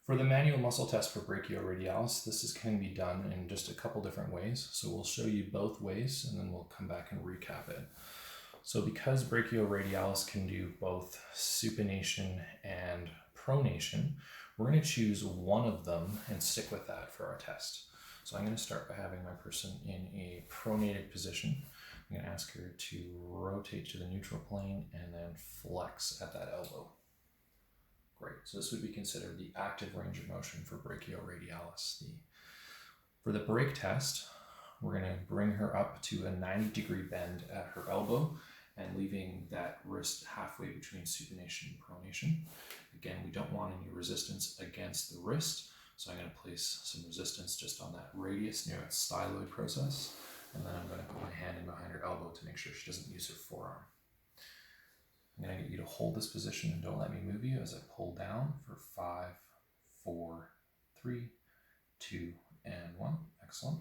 For the manual muscle test for brachioradialis, can be done in just a couple different ways. So we'll show you both ways and then we'll come back and recap it. So because brachioradialis can do both supination and pronation, we're going to choose one of them and stick with that for our test. So I'm going to start by having my person in a pronated position. I'm going to ask her to rotate to the neutral plane and then flex at that elbow. Great. So this would be considered the active range of motion for brachioradialis. For the break test, we're going to bring her up to a 90-degree bend at her elbow and leaving that wrist halfway between supination and pronation. Again, we don't want any resistance against the wrist, so I'm going to place some resistance just on that radius near its styloid process, and then I'm going to put my hand in behind her elbow to make sure she doesn't use her forearm. I'm going to get you to hold this position and don't let me move you as I pull down for 5, 4, 3, 2, and 1. Excellent.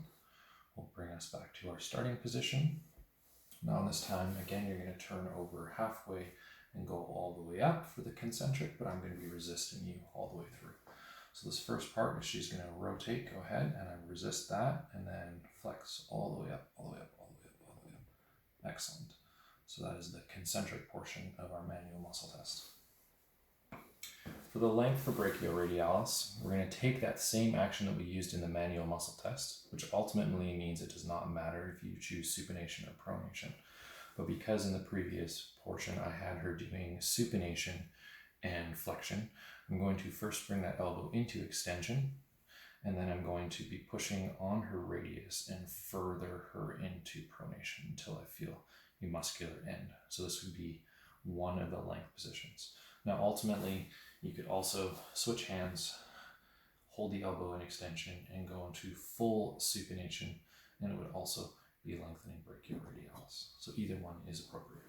We'll bring us back to our starting position. Now this time, again, you're going to turn over halfway and go all the way up for the concentric, but I'm going to be resisting you all the way through. So this first part, she's going to rotate, go ahead, and I resist that, and then flex all the way up, all the way up, all the way up, all the way up. Excellent. So that is the concentric portion of our manual muscle test. For the length for brachioradialis, we're going to take that same action that we used in the manual muscle test, which ultimately means it does not matter if you choose supination or pronation. But because in the previous portion I had her doing supination and flexion, I'm going to first bring that elbow into extension, and then I'm going to be pushing on her radius and further her into pronation until I feel a muscular end. So this would be one of the length positions. Now ultimately, you could also switch hands, hold the elbow in extension, and go into full supination, and it would also be lengthening brachioradialis. So either one is appropriate.